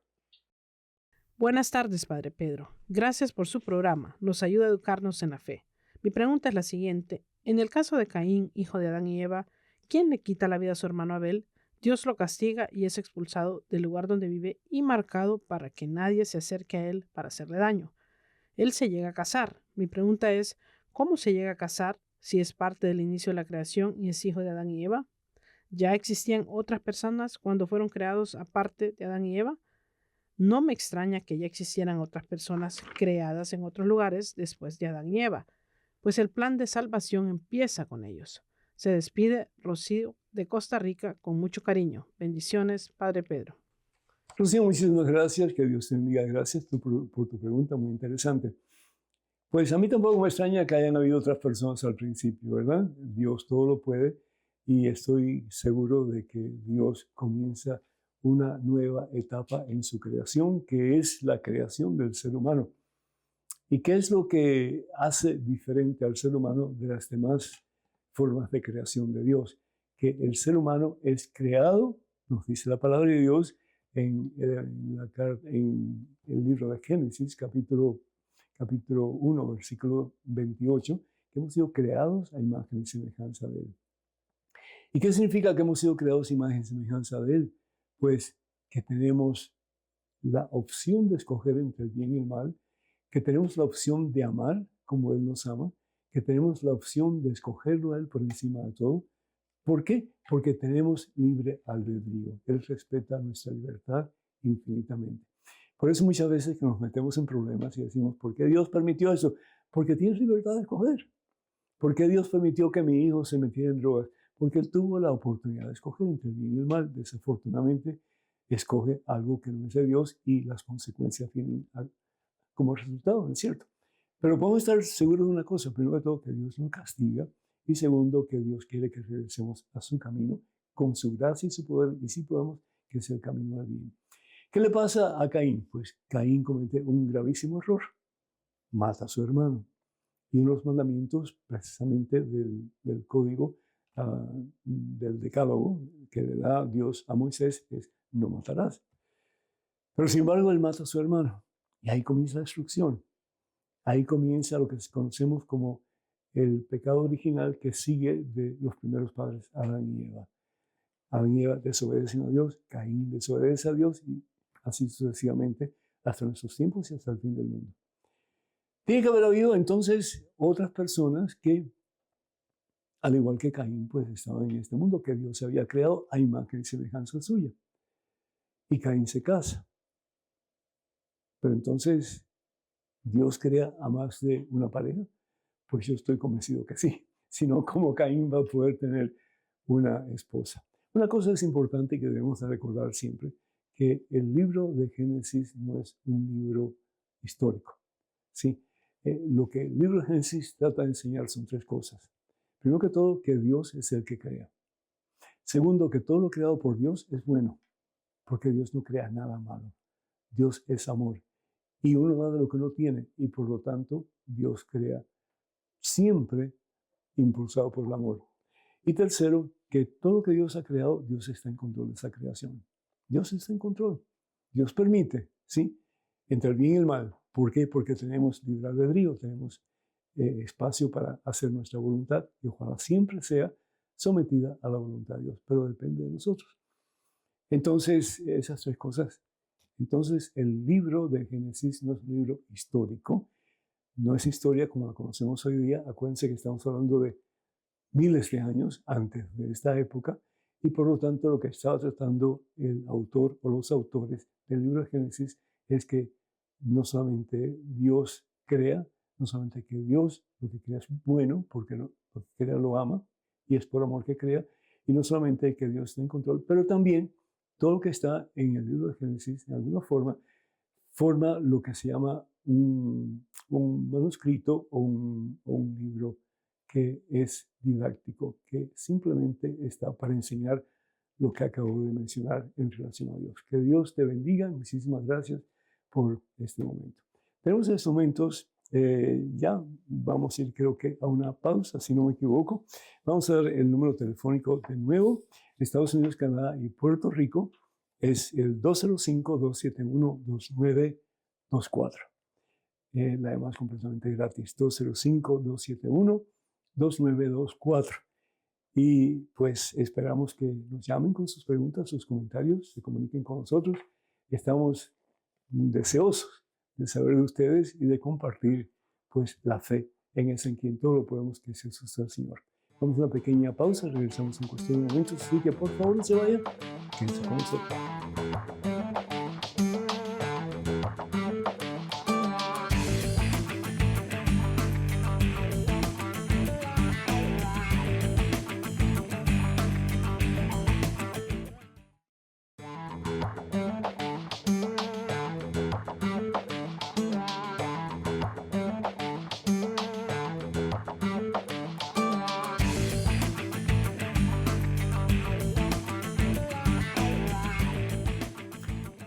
Buenas tardes, Padre Pedro. Gracias por su programa. Nos ayuda a educarnos en la fe. Mi pregunta es la siguiente. En el caso de Caín, hijo de Adán y Eva, ¿quién le quita la vida a su hermano Abel? Dios lo castiga y es expulsado del lugar donde vive y marcado para que nadie se acerque a él para hacerle daño. Él se llega a casar. Mi pregunta es, ¿cómo se llega a casar si es parte del inicio de la creación y es hijo de Adán y Eva? ¿Ya existían otras personas cuando fueron creados aparte de Adán y Eva? No me extraña que ya existieran otras personas creadas en otros lugares después de Adán y Eva, pues el plan de salvación empieza con ellos. Se despide Rocío de Costa Rica con mucho cariño. Bendiciones, Padre Pedro. Rocío, muchísimas gracias. Que Dios te bendiga. Gracias por tu pregunta, muy interesante. Pues a mí tampoco me extraña que hayan habido otras personas al principio, ¿verdad? Dios todo lo puede y estoy seguro de que Dios comienza una nueva etapa en su creación, que es la creación del ser humano. ¿Y qué es lo que hace diferente al ser humano de las demás formas de creación de Dios? Que el ser humano es creado, nos dice la palabra de Dios en el libro de Génesis, capítulo 1, versículo 28, que hemos sido creados a imagen y semejanza de Él. ¿Y qué significa que hemos sido creados imagen y semejanza de Él? Pues que tenemos la opción de escoger entre el bien y el mal, que tenemos la opción de amar como Él nos ama, que tenemos la opción de escogerlo a Él por encima de todo. ¿Por qué? Porque tenemos libre albedrío. Él respeta nuestra libertad infinitamente. Por eso muchas veces que nos metemos en problemas y decimos, ¿por qué Dios permitió eso? Porque tienes libertad de escoger. ¿Por qué Dios permitió que mi hijo se metiera en drogas? Porque Él tuvo la oportunidad de escoger entre el bien y el mal. Desafortunadamente, escoge algo que no es de Dios y las consecuencias vienen como resultado, ¿no es cierto? Pero podemos estar seguros de una cosa. Primero de todo, que Dios no castiga. Y segundo, que Dios quiere que regresemos a su camino con su gracia y su poder. Y si podemos, que es el camino del bien. ¿Qué le pasa a Caín? Pues Caín comete un gravísimo error. Mata a su hermano. Y uno de los mandamientos precisamente del código del decálogo que le da Dios a Moisés es no matarás. Pero sin embargo él mata a su hermano. Y ahí comienza la destrucción. Ahí comienza lo que conocemos como el pecado original que sigue de los primeros padres, Adán y Eva. Adán y Eva desobedecen a Dios, Caín desobedece a Dios y así sucesivamente hasta nuestros tiempos y hasta el fin del mundo. Tiene que haber habido entonces otras personas que, al igual que Caín, pues estaban en este mundo que Dios había creado a imagen y semejanza suya. Y Caín se casa. Pero entonces, ¿Dios crea a más de una pareja? Pues yo estoy convencido que sí. Si no, ¿cómo Caín va a poder tener una esposa? Una cosa es importante que debemos de recordar siempre, que el libro de Génesis no es un libro histórico. ¿Sí? Lo que el libro de Génesis trata de enseñar son tres cosas. Primero que todo, que Dios es el que crea. Segundo, que todo lo creado por Dios es bueno, porque Dios no crea nada malo. Dios es amor. Y uno da de lo que no tiene, y por lo tanto, Dios crea siempre impulsado por el amor. Y tercero, que todo lo que Dios ha creado, Dios está en control de esa creación. Dios está en control. Dios permite, ¿sí? Entre el bien y el mal. ¿Por qué? Porque tenemos libre albedrío, tenemos espacio para hacer nuestra voluntad y ojalá siempre sea sometida a la voluntad de Dios, pero depende de nosotros. Entonces, esas tres cosas. Entonces, el libro de Génesis no es un libro histórico, no es historia como la conocemos hoy día. Acuérdense que estamos hablando de miles de años antes de esta época y por lo tanto lo que estaba tratando el autor o los autores del libro de Génesis es que no solamente Dios crea, no solamente que Dios lo que crea es bueno, porque lo que crea lo ama y es por amor que crea, y no solamente que Dios está en control, pero también todo lo que está en el libro de Génesis, de alguna forma, forma lo que se llama un manuscrito o un libro que es didáctico, que simplemente está para enseñar lo que acabo de mencionar en relación a Dios. Que Dios te bendiga. Muchísimas gracias por este momento. Tenemos en estos momentos, ya vamos a ir creo que a una pausa, si no me equivoco. Vamos a dar el número telefónico de nuevo. Estados Unidos, Canadá y Puerto Rico es el 205-271-2924. La demás completamente gratis, 205-271-2924. Y pues esperamos que nos llamen con sus preguntas, sus comentarios, se comuniquen con nosotros. Estamos deseosos de saber de ustedes y de compartir pues la fe en ese en quien todo lo podemos, que es Jesús el Señor. Vamos a una pequeña pausa, regresamos en cuestión de momentos, así que por favor no se vayan, quédense con nosotros.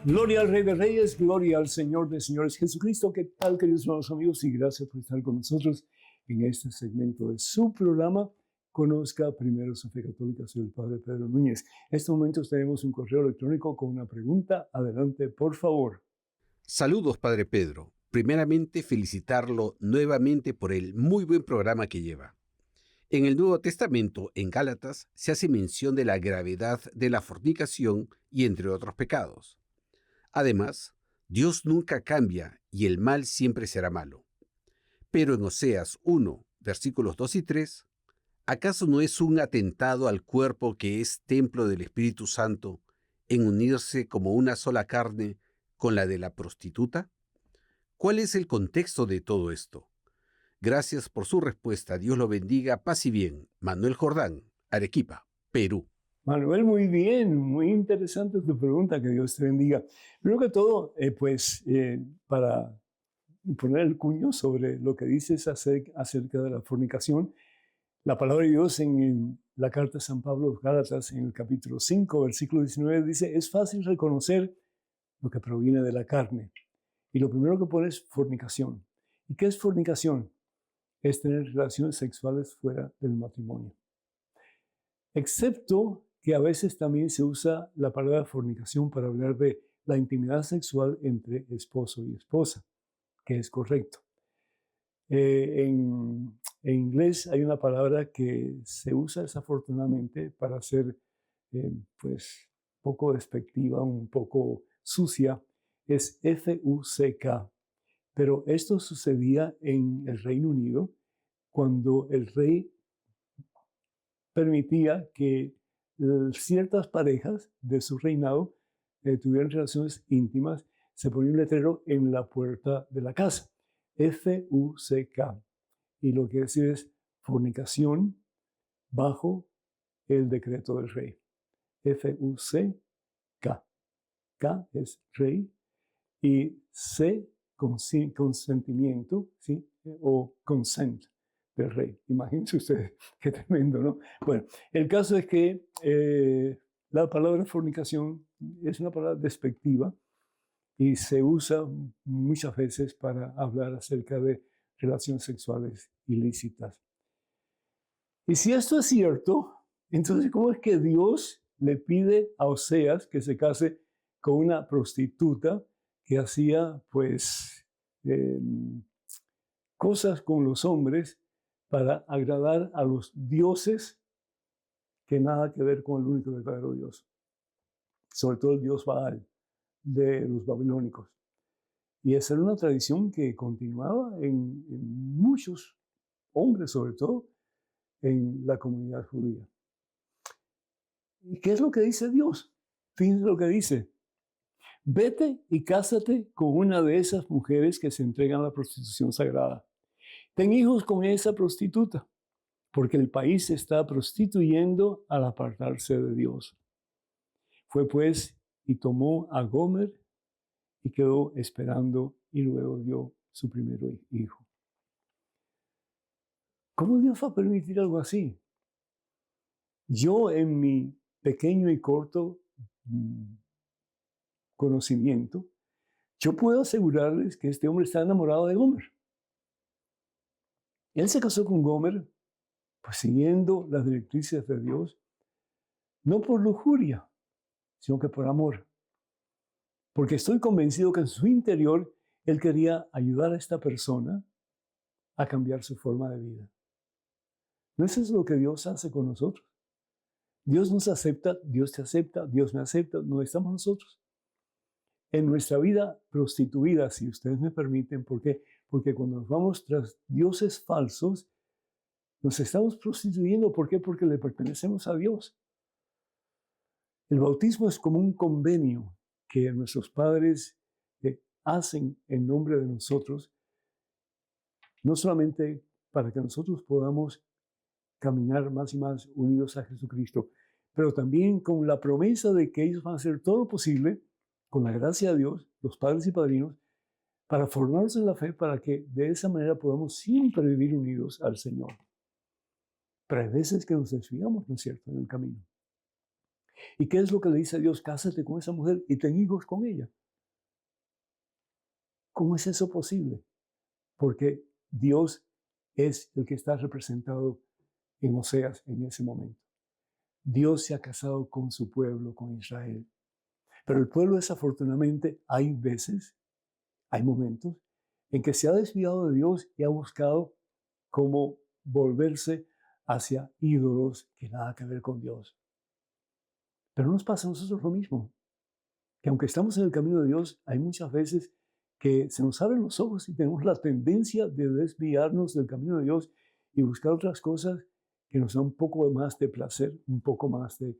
Gloria al Rey de Reyes, gloria al Señor de Señores Jesucristo. ¿Qué tal, queridos hermanos amigos? Y gracias por estar con nosotros en este segmento de su programa. Conozca primero su fe católica. Soy el Padre Pedro Núñez. En estos momentos tenemos un correo electrónico con una pregunta. Adelante, por favor. Saludos, Padre Pedro. Primeramente, felicitarlo nuevamente por el muy buen programa que lleva. En el Nuevo Testamento, en Gálatas, se hace mención de la gravedad de la fornicación y entre otros pecados. Además, Dios nunca cambia y el mal siempre será malo. Pero en Oseas 1, versículos 2 y 3, ¿acaso no es un atentado al cuerpo que es templo del Espíritu Santo en unirse como una sola carne con la de la prostituta? ¿Cuál es el contexto de todo esto? Gracias por su respuesta. Dios lo bendiga. Paz y bien. Manuel Jordán, Arequipa, Perú. Manuel, muy bien, muy interesante tu pregunta, que Dios te bendiga. Primero que todo, para poner el cuño sobre lo que dices acerca de la fornicación, la palabra de Dios en la carta de San Pablo a los Gálatas, en el capítulo 5, versículo 19, dice, es fácil reconocer lo que proviene de la carne. Y lo primero que pone es fornicación. ¿Y qué es fornicación? Es tener relaciones sexuales fuera del matrimonio. Excepto que a veces también se usa la palabra fornicación para hablar de la intimidad sexual entre esposo y esposa, que es correcto. En inglés hay una palabra que se usa desafortunadamente para ser pues poco despectiva, un poco sucia, es F-U-C-K. Pero esto sucedía en el Reino Unido cuando el rey permitía que ciertas parejas de su reinado tuvieran relaciones íntimas. Se ponía un letrero en la puerta de la casa, F-U-C-K. Y lo que decir es fornicación bajo el decreto del rey. F-U-C-K. K es rey y C consentimiento, ¿sí? O consent del rey. Imagínense ustedes, qué tremendo, ¿no? Bueno, el caso es que la palabra fornicación es una palabra despectiva y se usa muchas veces para hablar acerca de relaciones sexuales ilícitas. Y si esto es cierto, entonces, ¿cómo es que Dios le pide a Oseas que se case con una prostituta que hacía, pues, cosas con los hombres para agradar a los dioses que nada que ver con el único verdadero Dios? Sobre todo el dios Baal de los babilónicos. Y esa era una tradición que continuaba en muchos hombres, sobre todo en la comunidad judía. ¿Y qué es lo que dice Dios? Fíjense lo que dice. Vete y cásate con una de esas mujeres que se entregan a la prostitución sagrada. Ten hijos con esa prostituta, porque el país se está prostituyendo al apartarse de Dios. Fue pues y tomó a Gomer y quedó esperando y luego dio su primer hijo. ¿Cómo Dios va a permitir algo así? Yo en mi pequeño y corto conocimiento, yo puedo asegurarles que este hombre está enamorado de Gomer. Él se casó con Gomer, pues siguiendo las directrices de Dios, no por lujuria, sino que por amor. Porque estoy convencido que en su interior él quería ayudar a esta persona a cambiar su forma de vida. ¿No es eso lo que Dios hace con nosotros? Dios nos acepta, Dios te acepta, Dios me acepta, no estamos nosotros. En nuestra vida prostituida, si ustedes me permiten, ¿por qué? Porque cuando nos vamos tras dioses falsos, nos estamos prostituyendo. ¿Por qué? Porque le pertenecemos a Dios. El bautismo es como un convenio que nuestros padres hacen en nombre de nosotros, no solamente para que nosotros podamos caminar más y más unidos a Jesucristo, pero también con la promesa de que ellos van a hacer todo lo posible, con la gracia de Dios, los padres y padrinos, para formarnos en la fe, para que de esa manera podamos siempre vivir unidos al Señor. Pero hay veces que nos desviamos, ¿no es cierto?, en el camino. ¿Y qué es lo que le dice a Dios? Cásate con esa mujer y ten hijos con ella. ¿Cómo es eso posible? Porque Dios es el que está representado en Oseas en ese momento. Dios se ha casado con su pueblo, con Israel. Pero el pueblo, desafortunadamente, hay veces, hay momentos en que se ha desviado de Dios y ha buscado cómo volverse hacia ídolos que nada que ver con Dios. Pero nos pasa a nosotros lo mismo, que aunque estamos en el camino de Dios, hay muchas veces que se nos abren los ojos y tenemos la tendencia de desviarnos del camino de Dios y buscar otras cosas que nos dan un poco más de placer, un poco más de,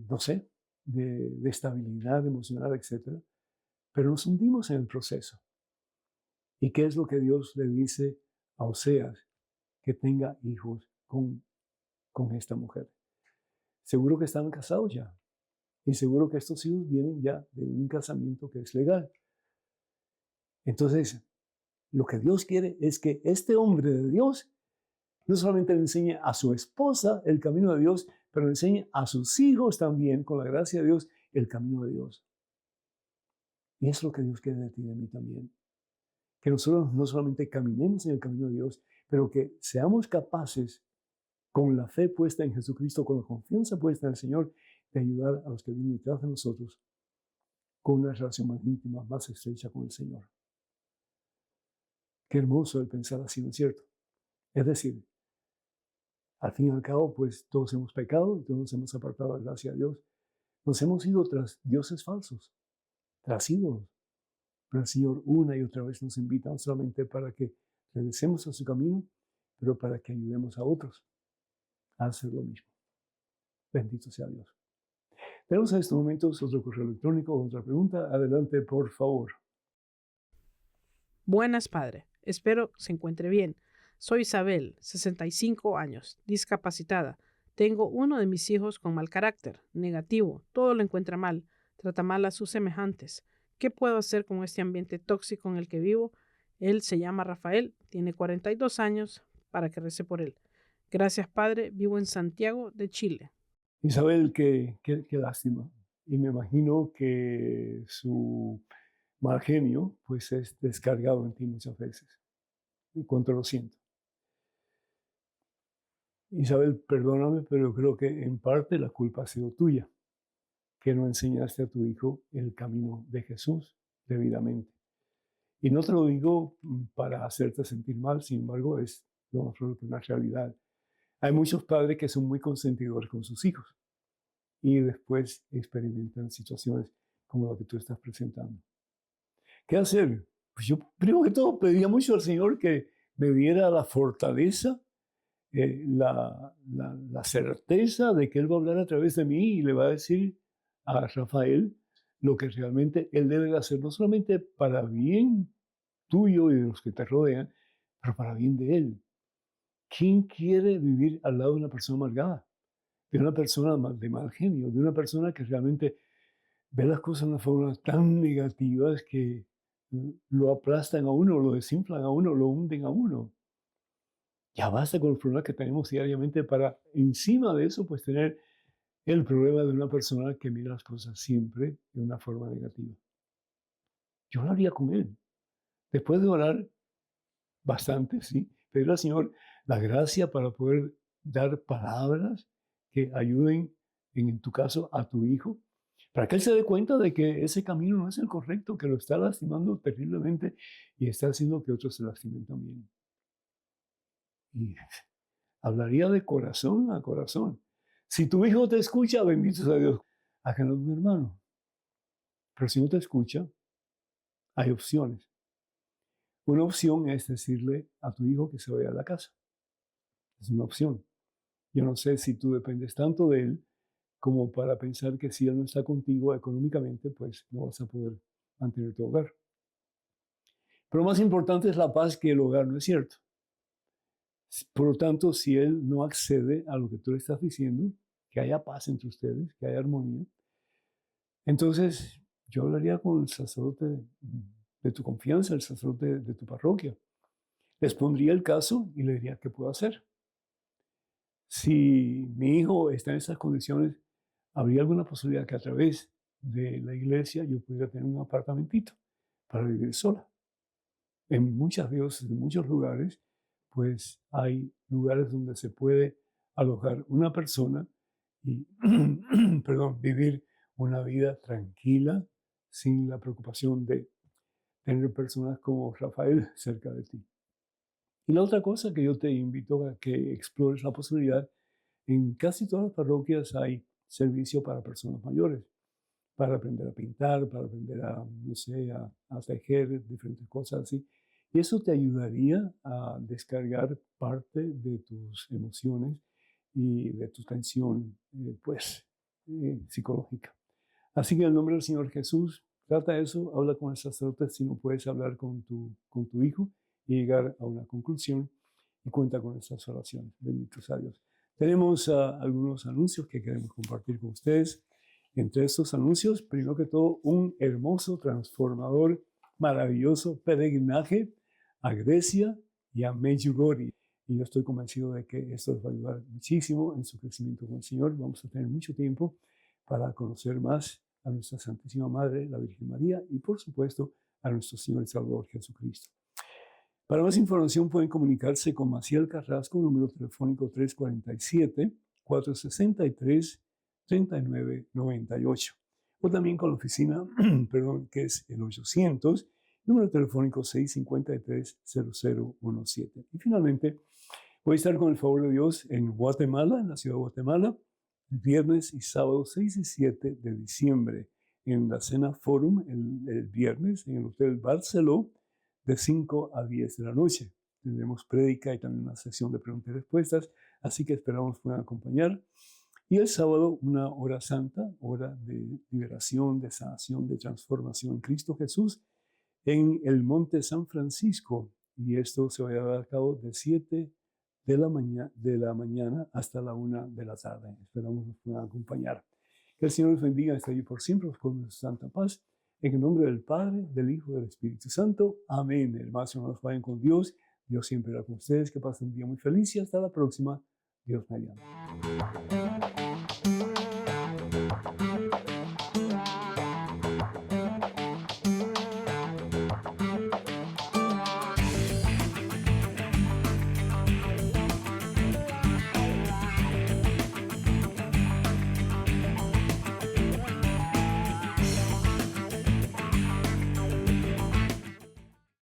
no sé, de estabilidad emocional, etc. Pero nos hundimos en el proceso. ¿Y qué es lo que Dios le dice a Oseas? Que tenga hijos con esta mujer. Seguro que estaban casados ya. Y seguro que estos hijos vienen ya de un casamiento que es legal. Entonces, lo que Dios quiere es que este hombre de Dios no solamente le enseñe a su esposa el camino de Dios, pero le enseñe a sus hijos también, con la gracia de Dios, el camino de Dios. Y es lo que Dios quiere de ti y de mí también. Que nosotros no solamente caminemos en el camino de Dios, pero que seamos capaces, con la fe puesta en Jesucristo, con la confianza puesta en el Señor, de ayudar a los que vienen detrás de nosotros con una relación más íntima, más estrecha con el Señor. Qué hermoso el pensar así, ¿no es cierto? Es decir, al fin y al cabo, pues todos hemos pecado y todos nos hemos apartado de la gracia de Dios. Nos hemos ido tras dioses falsos, tras ídolos. Pero el Señor una y otra vez nos invita no solamente para que regresemos a su camino, pero para que ayudemos a otros a hacer lo mismo. Bendito sea Dios. Tenemos en estos momentos otro correo electrónico, otra pregunta. Adelante, por favor. Buenas, padre. Espero se encuentre bien. Soy Isabel, 65 años, discapacitada. Tengo uno de mis hijos con mal carácter, negativo, todo lo encuentra mal, trata mal a sus semejantes. ¿Qué puedo hacer con este ambiente tóxico en el que vivo? Él se llama Rafael, tiene 42 años, para que rece por él. Gracias, padre. Vivo en Santiago de Chile. Isabel, qué lástima. Y me imagino que su mal genio pues es descargado en ti muchas veces. Y cuánto lo siento. Isabel, perdóname, pero creo que en parte la culpa ha sido tuya, que no enseñaste a tu hijo el camino de Jesús debidamente. Y no te lo digo para hacerte sentir mal, sin embargo, es lo más probable que una realidad. Hay muchos padres que son muy consentidores con sus hijos y después experimentan situaciones como la que tú estás presentando. ¿Qué hacer? Pues yo, primero que todo, pedía mucho al Señor que me diera la fortaleza, la certeza de que Él va a hablar a través de mí y le va a decir a Rafael lo que realmente Él debe de hacer, no solamente para bien tuyo y de los que te rodean, pero para bien de Él. ¿Quién quiere vivir al lado de una persona amargada? De una persona de mal genio, de una persona que realmente ve las cosas de una forma tan negativas que lo aplastan a uno, lo desinflan a uno, lo hunden a uno. Ya basta con los problemas que tenemos diariamente para, encima de eso, pues tener el problema de una persona que mira las cosas siempre de una forma negativa. Yo hablaría con él. Después de orar bastante, ¿sí? Pedir al Señor la gracia para poder dar palabras que ayuden, en tu caso, a tu hijo, para que él se dé cuenta de que ese camino no es el correcto, que lo está lastimando terriblemente y está haciendo que otros se lastimen también. Y hablaría de corazón a corazón. Si tu hijo te escucha, bendito sea Dios, háganlo mi hermano. Pero si no te escucha, hay opciones. Una opción es decirle a tu hijo que se vaya a la casa. Es una opción. Yo no sé si tú dependes tanto de él como para pensar que si él no está contigo económicamente, pues no vas a poder mantener tu hogar. Pero lo más importante es la paz que el hogar, ¿no es cierto? Por lo tanto, si él no accede a lo que tú le estás diciendo, que haya paz entre ustedes, que haya armonía, entonces yo hablaría con el sacerdote de tu confianza, el sacerdote de tu parroquia. Les pondría el caso y le diría qué puedo hacer. Si mi hijo está en esas condiciones, ¿habría alguna posibilidad que a través de la iglesia yo pudiera tener un apartamentito para vivir sola? En muchos lugares, pues hay lugares donde se puede alojar una persona y, perdón, vivir una vida tranquila, sin la preocupación de tener personas como Rafael cerca de ti. Y la otra cosa que yo te invito a que explores la posibilidad, en casi todas las parroquias hay servicio para personas mayores, para aprender a pintar, para aprender a, no sé, a tejer, diferentes cosas así. Y eso te ayudaría a descargar parte de tus emociones y de tu tensión, psicológica. Así que en el nombre del Señor Jesús, trata eso, habla con el sacerdote si no puedes hablar con tu hijo y llegar a una conclusión, y cuenta con estas oraciones. Benditos a Dios. Tenemos algunos anuncios que queremos compartir con ustedes. Entre estos anuncios, primero que todo, un hermoso, transformador, maravilloso peregrinaje a Grecia y a Medjugorje. Y yo estoy convencido de que esto les va a ayudar muchísimo en su crecimiento con el Señor. Vamos a tener mucho tiempo para conocer más a nuestra Santísima Madre, la Virgen María, y por supuesto a nuestro Señor y Salvador Jesucristo. Para más información pueden comunicarse con Maciel Carrasco, número telefónico 347-463-3998. O también con la oficina, que es el 800, número telefónico 653-0017. Y finalmente, voy a estar con el favor de Dios en Guatemala, en la ciudad de Guatemala, el viernes y sábado 6 y 7 de diciembre, en la Cena Forum, el viernes, en el Hotel Barceló, de 5 a 10 de la noche. Tendremos prédica y también una sesión de preguntas y respuestas, así que esperamos puedan acompañar. Y el sábado, una hora santa, hora de liberación, de sanación, de transformación en Cristo Jesús, en el Monte San Francisco. Y esto se va a llevar a cabo de 7 de la mañana hasta la 1 de la tarde. Esperamos nos puedan acompañar. Que el Señor los bendiga, esté allí por siempre, con su santa paz. En el nombre del Padre, del Hijo y del Espíritu Santo. Amén. Hermanos y hermanas, vayan con Dios. Dios siempre irá con ustedes. Que pasen un día muy feliz y hasta la próxima. Dios mediante.